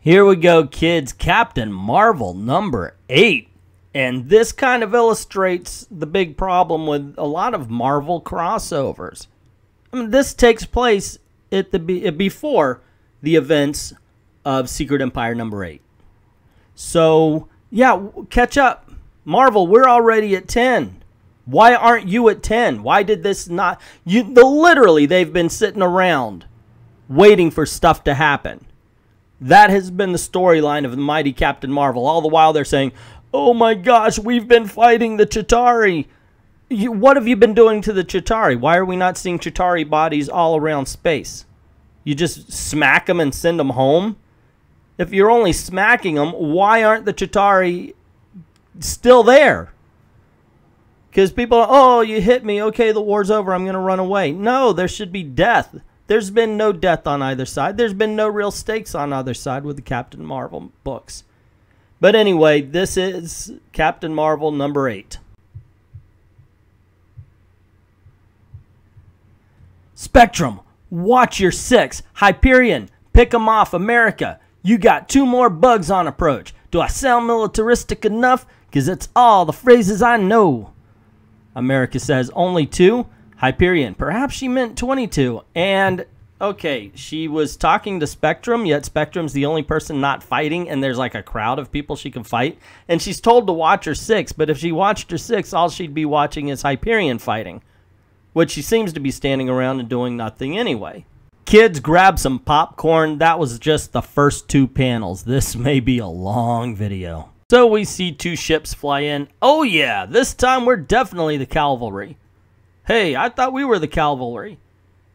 Here we go, kids. Captain Marvel number 8. And this kind of illustrates the big problem with a lot of Marvel crossovers. I mean, this takes place at before the events of Secret Empire number 8. So, yeah, catch up. Marvel, we're already at 10. Why aren't you at 10? Why did this not... Literally, they've been sitting around waiting for stuff to happen. That has been the storyline of the mighty Captain Marvel. All the while they're saying, oh my gosh, we've been fighting the Chitauri. What have you been doing to the Chitauri? Why are we not seeing Chitauri bodies all around space? You just smack them and send them home? If you're only smacking them, why aren't the Chitauri still there? Because people, oh, you hit me. Okay, the war's over. I'm going to run away. No, there should be death. There's been no death on either side. There's been no real stakes on either side with the Captain Marvel books. But anyway, this is Captain Marvel number 8. Spectrum, watch your 6. Hyperion, pick 'em off. America, you got 2 more bugs on approach. Do I sound militaristic enough? Because it's all the phrases I know. America says, only 2? Hyperion, perhaps she meant 22. And, okay, she was talking to Spectrum, yet Spectrum's the only person not fighting, and there's like a crowd of people she can fight. And she's told to watch her 6, but if she watched her 6, all she'd be watching is Hyperion fighting, which she seems to be standing around and doing nothing anyway. Kids, grab some popcorn. That was just the first 2 panels. This may be a long video. So we see 2 ships fly in. Oh yeah, this time we're definitely the cavalry. Hey, I thought we were the cavalry.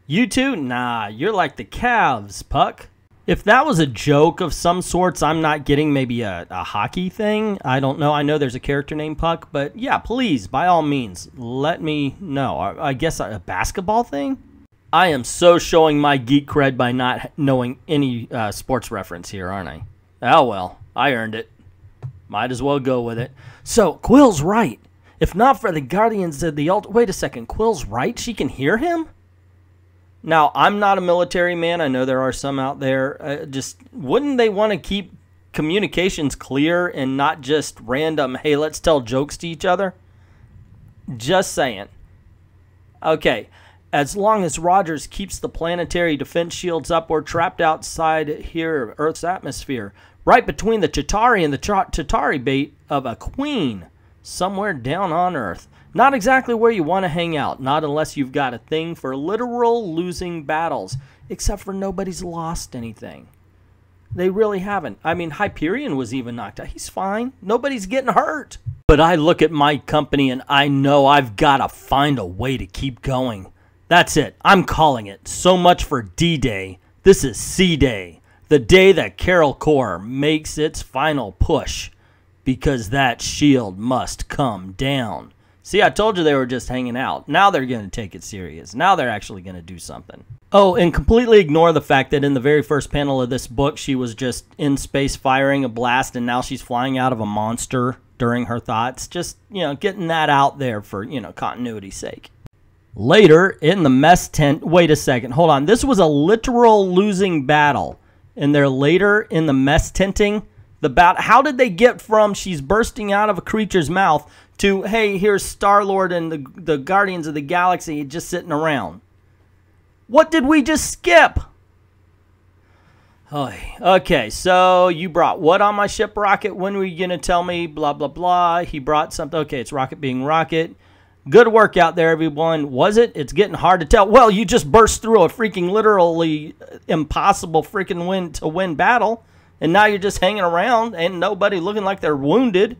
You two? Nah, you're like the Cavs, Puck. If that was a joke of some sorts, I'm not getting maybe a hockey thing. I don't know. I know there's a character named Puck, but yeah, please, by all means, let me know. I guess a basketball thing? I am so showing my geek cred by not knowing any sports reference here, aren't I? Oh well, I earned it. Might as well go with it. So, Quill's right. If not for the Guardians of the wait a second, Quill's right? She can hear him? Now, I'm not a military man. I know there are some out there. Just, wouldn't they want to keep communications clear and not just random, hey, let's tell jokes to each other? Just saying. Okay, as long as Rogers keeps the planetary defense shields up, we're trapped outside here, Earth's atmosphere, right between the Chitauri and the Chitauri bait of a queen. Somewhere down on Earth. Not exactly where you want to hang out. Not unless you've got a thing for literal losing battles. Except for nobody's lost anything. They really haven't. I mean, Hyperion was even knocked out. He's fine. Nobody's getting hurt. But I look at my company and I know I've got to find a way to keep going. That's it. I'm calling it. So much for D-Day. This is C-Day. The day that Carol Corps makes its final push. Because that shield must come down. See, I told you they were just hanging out. Now they're going to take it serious. Now they're actually going to do something. Oh, and completely ignore the fact that in the very first panel of this book, she was just in space firing a blast, and now she's flying out of a monster during her thoughts. Just, you know, getting that out there for, you know, continuity's sake. Later, in the mess tent... Wait a second. Hold on. This was a literal losing battle. And they're later in the mess tenting... How did they get from she's bursting out of a creature's mouth to, hey, here's Star-Lord and the Guardians of the Galaxy just sitting around? What did we just skip? Oh, okay, so you brought what on my ship, Rocket? When were you going to tell me? Blah, blah, blah. He brought something. Okay, it's Rocket being Rocket. Good work out there, everyone. Was it? It's getting hard to tell. Well, you just burst through a freaking literally impossible freaking win battle. And now you're just hanging around and nobody looking like they're wounded.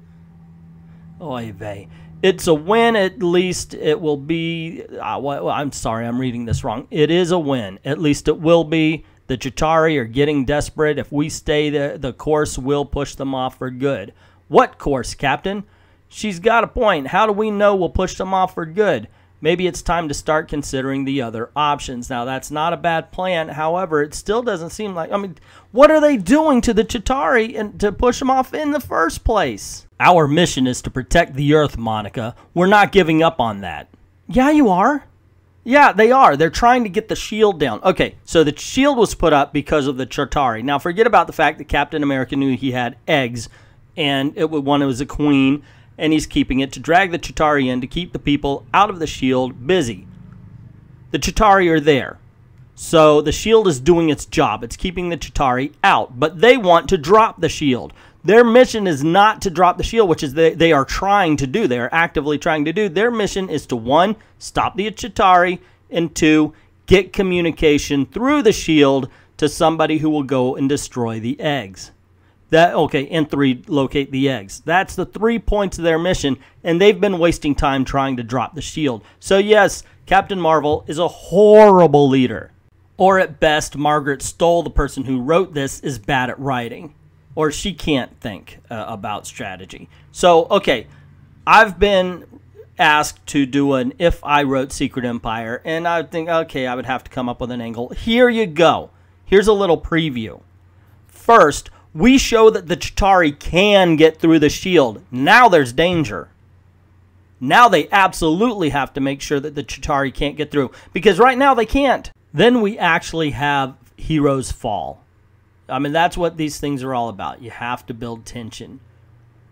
Oy vey. It's a win, at least it will be. Well, I'm sorry, I'm reading this wrong. It is a win. At least it will be. The Chitauri are getting desperate. If we stay there, the course will push them off for good. What course, Captain? She's got a point. How do we know we'll push them off for good? Maybe it's time to start considering the other options. Now, that's not a bad plan. However, it still doesn't seem like... I mean, what are they doing to the Chitauri and to push them off in the first place? Our mission is to protect the Earth, Monica. We're not giving up on that. Yeah, you are. Yeah, they are. They're trying to get the shield down. Okay, so the shield was put up because of the Chitauri. Now, forget about the fact that Captain America knew he had eggs, and one was a queen, and he's keeping it to drag the Chitauri in to keep the people out of the shield busy. The Chitauri are there. So the shield is doing its job. It's keeping the Chitauri out, but they want to drop the shield. Their mission is not to drop the shield, which is they are trying to do. They are actively trying to do. Their mission is to, 1, stop the Chitauri, and 2, get communication through the shield to somebody who will go and destroy the eggs. And 3, locate the eggs. That's the 3 points of their mission, and they've been wasting time trying to drop the shield. So yes, Captain Marvel is a horrible leader. Or at best, Margaret Stoll, the person who wrote this, is bad at writing. Or she can't think about strategy. So, okay, I've been asked to do an if I wrote Secret Empire, and I think, okay, I would have to come up with an angle. Here you go. Here's a little preview. First, we show that the Chitauri can get through the shield. Now there's danger. Now they absolutely have to make sure that the Chitauri can't get through, because right now they can't. Then we actually have heroes fall. I mean, that's what these things are all about. You have to build tension.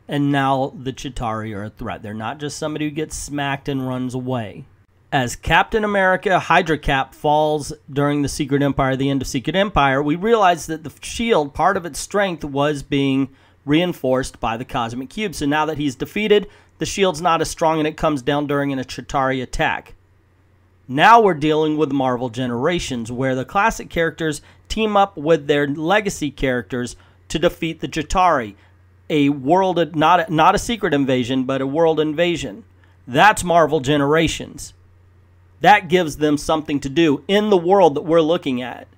And now the Chitauri are a threat. They're not just somebody who gets smacked and runs away. As Captain America Hydra Cap falls during the Secret Empire, the end of Secret Empire, we realize that the shield, part of its strength was being reinforced by the Cosmic Cube. So now that he's defeated, the shield's not as strong and it comes down during a Chitauri attack. Now we're dealing with Marvel Generations, where the classic characters team up with their legacy characters to defeat the Chitauri. A world, not a secret invasion, but a world invasion. That's Marvel Generations. That gives them something to do in the world that we're looking at.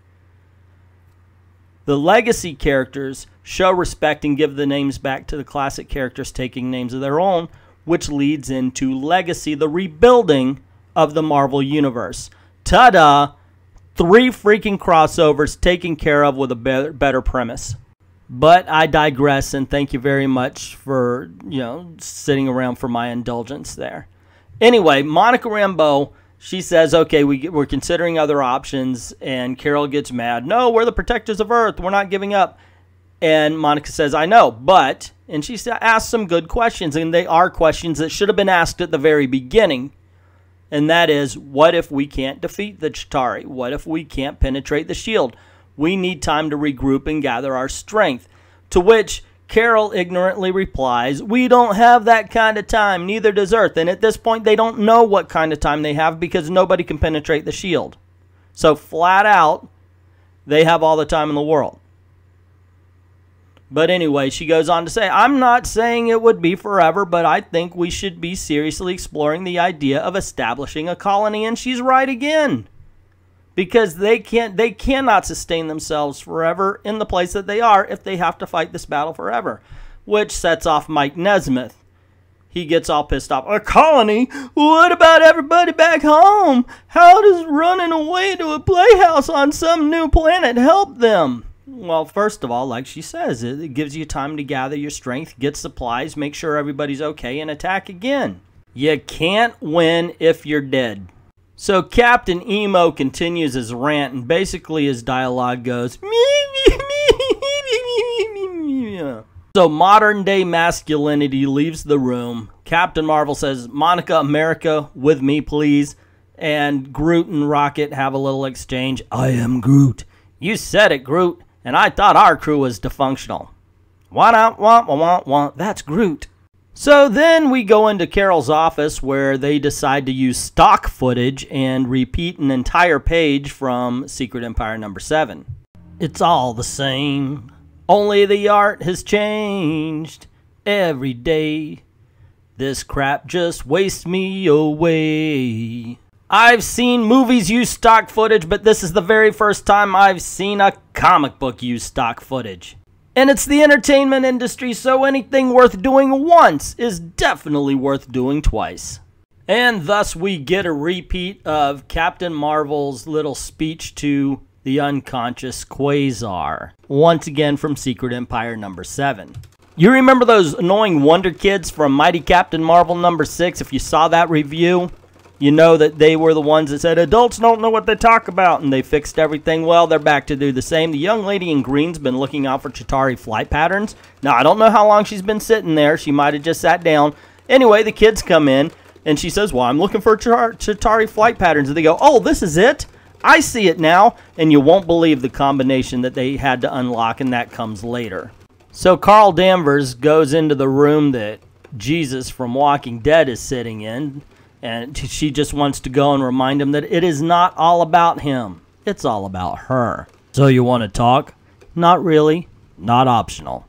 The legacy characters show respect and give the names back to the classic characters taking names of their own, which leads into Legacy, the rebuilding of the Marvel Universe. Ta-da! 3 freaking crossovers taken care of with a better premise. But I digress, and thank you very much for, sitting around for my indulgence there. Anyway, Monica Rambeau, she says, okay, we're considering other options, and Carol gets mad. No, we're the protectors of Earth. We're not giving up. And Monica says, I know, but, and she asks some good questions, and they are questions that should have been asked at the very beginning. And that is, what if we can't defeat the Chitauri? What if we can't penetrate the shield? We need time to regroup and gather our strength. To which Carol ignorantly replies, we don't have that kind of time, neither does Earth. And at this point, they don't know what kind of time they have because nobody can penetrate the shield. So flat out, they have all the time in the world. But anyway, she goes on to say, I'm not saying it would be forever, but I think we should be seriously exploring the idea of establishing a colony. And she's right again. Because they cannot sustain themselves forever in the place that they are if they have to fight this battle forever. Which sets off Mike Nesmith. He gets all pissed off. A colony? What about everybody back home? How does running away to a playhouse on some new planet help them? Well, first of all, like she says, it gives you time to gather your strength, get supplies, make sure everybody's okay, and attack again. You can't win if you're dead. So Captain Emo continues his rant, and basically his dialogue goes, so modern day masculinity leaves the room. Captain Marvel says, Monica, America, with me, please. And Groot and Rocket have a little exchange. I am Groot. You said it, Groot. And I thought our crew was dysfunctional. That's Groot. So then we go into Carol's office where they decide to use stock footage and repeat an entire page from Secret Empire number 7. It's all the same. Only the art has changed every day. This crap just wastes me away. I've seen movies use stock footage, but this is the very first time I've seen a comic book use stock footage. And it's the entertainment industry, so anything worth doing once is definitely worth doing twice. And thus we get a repeat of Captain Marvel's little speech to the unconscious Quasar. Once again from Secret Empire number 7. You remember those annoying Wonder Kids from Mighty Captain Marvel number 6 if you saw that review? You know that they were the ones that said, adults don't know what they talk about, and they fixed everything. Well, they're back to do the same. The young lady in green's been looking out for Chitauri flight patterns. Now, I don't know how long she's been sitting there. She might have just sat down. Anyway, the kids come in, and she says, well, I'm looking for Chitauri flight patterns. And they go, oh, this is it? I see it now. And you won't believe the combination that they had to unlock, and that comes later. So Carl Danvers goes into the room that Jesus from Walking Dead is sitting in, and she just wants to go and remind him that it is not all about him. It's all about her. So you want to talk? Not really. Not optional.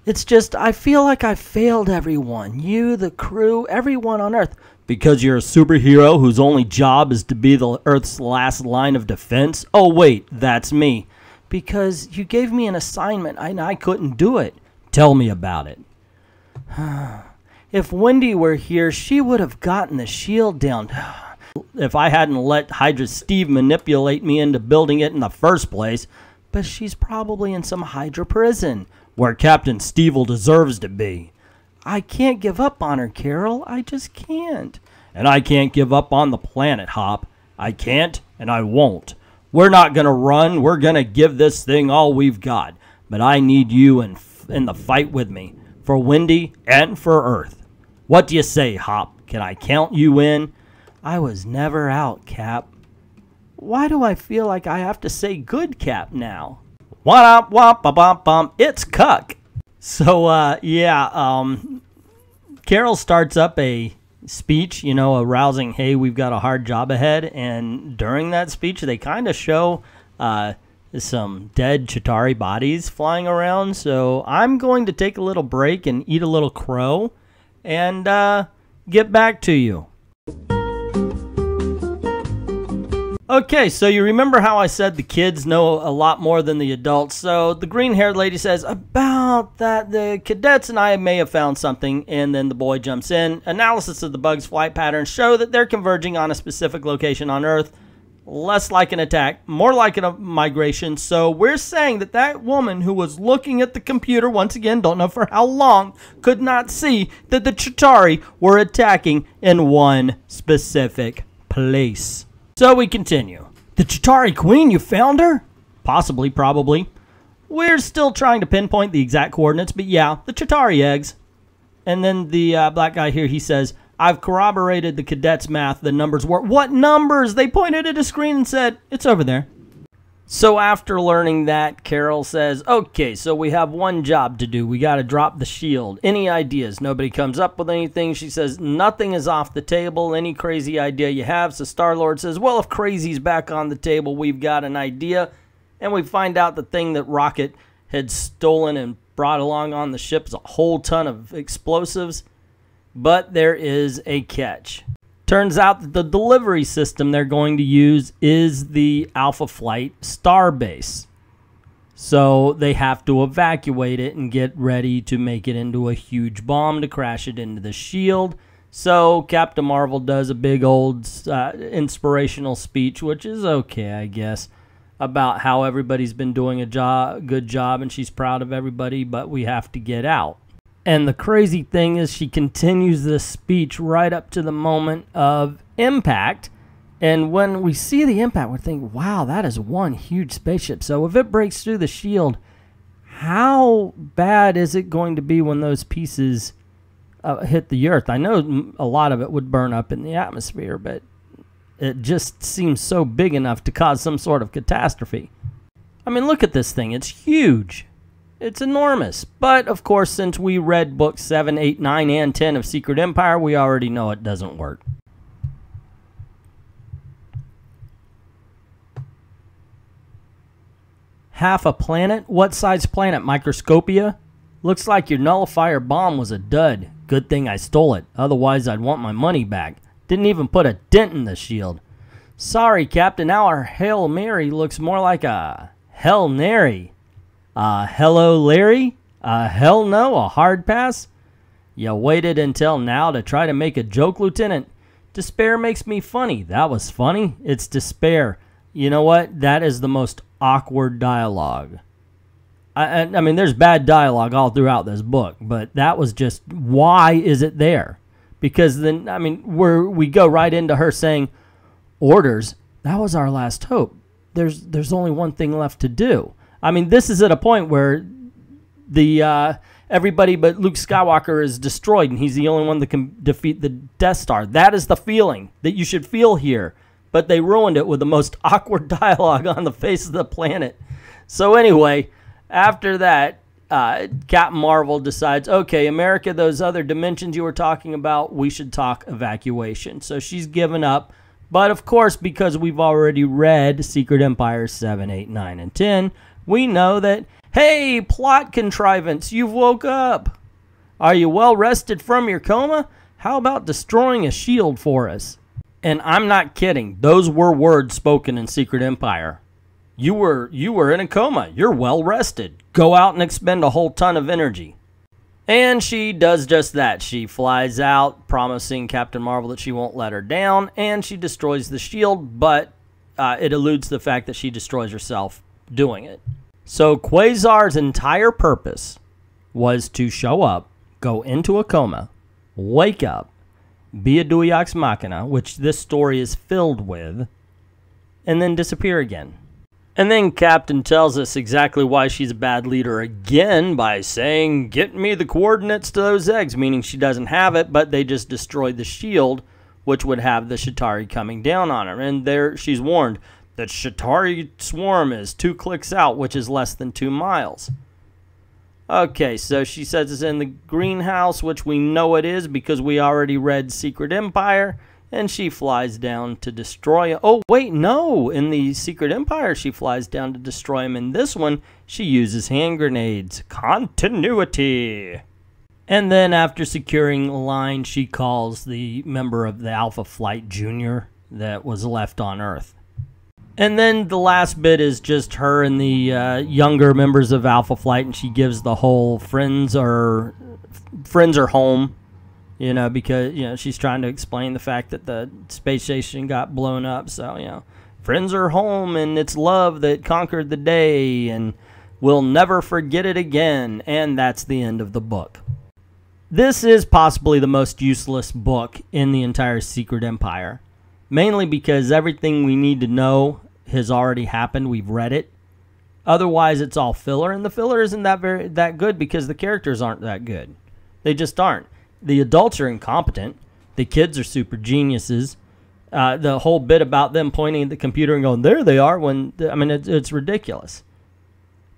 It's just, I feel like I failed everyone. You, the crew, everyone on Earth. Because you're a superhero whose only job is to be the Earth's last line of defense? Oh, wait, that's me. Because you gave me an assignment and I couldn't do it. Tell me about it. If Wendy were here, she would have gotten the shield down. If I hadn't let Hydra Steve manipulate me into building it in the first place. But she's probably in some Hydra prison, where Captain Stevel deserves to be. I can't give up on her, Carol. I just can't. And I can't give up on the planet, Hop. I can't, and I won't. We're not going to run. We're going to give this thing all we've got. But I need you in the fight with me, for Wendy and for Earth. What do you say, Hop? Can I count you in? I was never out, Cap. Why do I feel like I have to say good, Cap, now? Wop, wop, ba bum bum. It's Cuck. So, Carol starts up a speech, you know, a rousing, hey, we've got a hard job ahead. And during that speech, they kind of show some dead Chitauri bodies flying around. So I'm going to take a little break and eat a little crow and get back to you. Okay, so you remember how I said the kids know a lot more than the adults. So the green-haired lady says, about that, the cadets and I may have found something, and then the boy jumps in. Analysis of the bug's flight patterns show that they're converging on a specific location on Earth. Less like an attack, more like a migration. So we're saying that that woman who was looking at the computer, once again, don't know for how long, could not see that the Chitauri were attacking in one specific place. So we continue. The Chitauri Queen, you found her? Possibly, probably. We're still trying to pinpoint the exact coordinates, but yeah, the Chitauri eggs. And then the black guy here, he says, I've corroborated the cadets' math. The numbers were... What numbers? They pointed at a screen and said, it's over there. So after learning that, Carol says, okay, so we have one job to do. We got to drop the shield. Any ideas? Nobody comes up with anything. She says, nothing is off the table. Any crazy idea you have? So Star-Lord says, well, if crazy's back on the table, we've got an idea. And we find out the thing that Rocket had stolen and brought along on the ship is a whole ton of explosives. But there is a catch. Turns out that the delivery system they're going to use is the Alpha Flight Starbase. So they have to evacuate it and get ready to make it into a huge bomb to crash it into the shield. So Captain Marvel does a big old inspirational speech, which is okay, I guess, about how everybody's been doing a good job and she's proud of everybody, but we have to get out. And the crazy thing is she continues this speech right up to the moment of impact. And when we see the impact, we're thinking, wow, that is one huge spaceship. So if it breaks through the shield, how bad is it going to be when those pieces hit the Earth? I know a lot of it would burn up in the atmosphere, but it just seems so big enough to cause some sort of catastrophe. I mean, look at this thing. It's huge. It's enormous. But, of course, since we read books 7, 8, 9, and 10 of Secret Empire, we already know it doesn't work. Half a planet? What size planet? Microscopia? Looks like your nullifier bomb was a dud. Good thing I stole it. Otherwise, I'd want my money back. Didn't even put a dent in the shield. Sorry, Captain. Now our Hail Mary looks more like a Hell Nary. Hello, Larry? Hell no, a hard pass? You waited until now to try to make a joke, Lieutenant. Despair makes me funny. That was funny. It's despair. You know what? That is the most awkward dialogue. I mean, there's bad dialogue all throughout this book, but that was just, why is it there? Because then, I mean, we go right into her saying, orders, that was our last hope. There's only one thing left to do. I mean, this is at a point where everybody but Luke Skywalker is destroyed, and he's the only one that can defeat the Death Star. That is the feeling that you should feel here. But they ruined it with the most awkward dialogue on the face of the planet. So anyway, after that, Captain Marvel decides, okay, America, those other dimensions you were talking about, we should talk evacuation. So she's given up. But of course, because we've already read Secret Empire 7, 8, 9, and 10, we know that, hey, plot contrivance, you've woke up. Are you well rested from your coma? How about destroying a shield for us? And I'm not kidding. Those were words spoken in Secret Empire. You were in a coma. You're well rested. Go out and expend a whole ton of energy. And she does just that. She flies out, promising Captain Marvel that she won't let her down, and she destroys the shield, but it eludes the fact that she destroys herself doing it. So Quasar's entire purpose was to show up, go into a coma, wake up, be a Deus Ex Machina, which this story is filled with, and then disappear again. And then Captain tells us exactly why she's a bad leader again by saying, get me the coordinates to those eggs, meaning she doesn't have it, but they just destroyed the shield, which would have the Chitauri coming down on her. And there she's warned that Chitauri swarm is 2 clicks out, which is less than 2 miles. Okay, so she says it's in the greenhouse, which we know it is because we already read Secret Empire. And she flies down to destroy him. Oh, wait, no. In the Secret Empire, she flies down to destroy him. In this one, she uses hand grenades. Continuity. And then after securing the line, she calls the member of the Alpha Flight Jr. that was left on Earth. And then the last bit is just her and the younger members of Alpha Flight, and she gives the whole friends are home. You know, because, you know, she's trying to explain the fact that the space station got blown up. So, you know, friends are home and it's love that conquered the day and we'll never forget it again. And that's the end of the book. This is possibly the most useless book in the entire Secret Empire. Mainly because everything we need to know has already happened. We've read it. Otherwise, it's all filler. And the filler isn't that good because the characters aren't that good. They just aren't. The adults are incompetent. The kids are super geniuses. The whole bit about them pointing at the computer and going, there they are, when, I mean, it's ridiculous.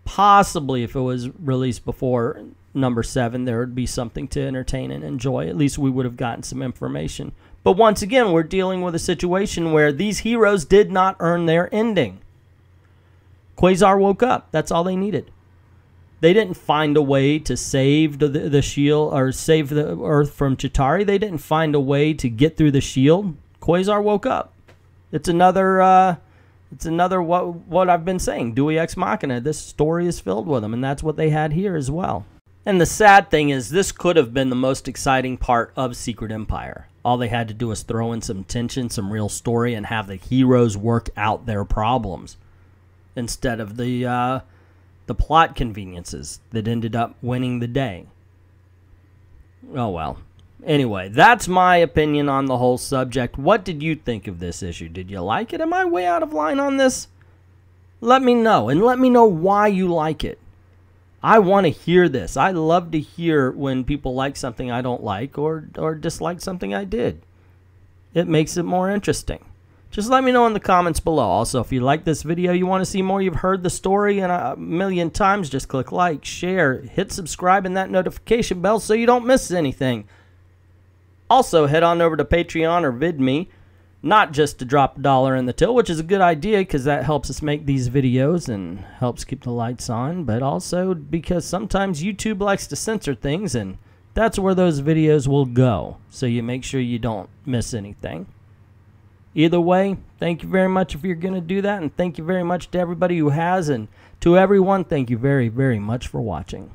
Possibly if it was released before number 7, there would be something to entertain and enjoy. At least we would have gotten some information. But once again, we're dealing with a situation where these heroes did not earn their ending. Quasar woke up. That's all they needed. They didn't find a way to save the shield or save the Earth from Chitauri. They didn't find a way to get through the shield. Quasar woke up. It's another what I've been saying, Deus Ex Machina. This story is filled with them, and that's what they had here as well. And the sad thing is, this could have been the most exciting part of Secret Empire. All they had to do was throw in some tension, some real story, and have the heroes work out their problems instead of the plot conveniences that ended up winning the day. Oh well. Anyway, that's my opinion on the whole subject. What did you think of this issue? Did you like it? Am I way out of line on this? Let me know, and let me know why you like it. I want to hear this. I love to hear when people like something I don't like or dislike something I did. It makes it more interesting. Just let me know in the comments below. Also, if you like this video, you want to see more, you've heard the story a million times, just click like, share, hit subscribe, and that notification bell so you don't miss anything. Also, head on over to Patreon or VidMe, not just to drop $1 in the till, which is a good idea because that helps us make these videos and helps keep the lights on, but also because sometimes YouTube likes to censor things, and that's where those videos will go, so you make sure you don't miss anything. Either way, thank you very much if you're going to do that, and thank you very much to everybody who has, and to everyone, thank you very, very much for watching.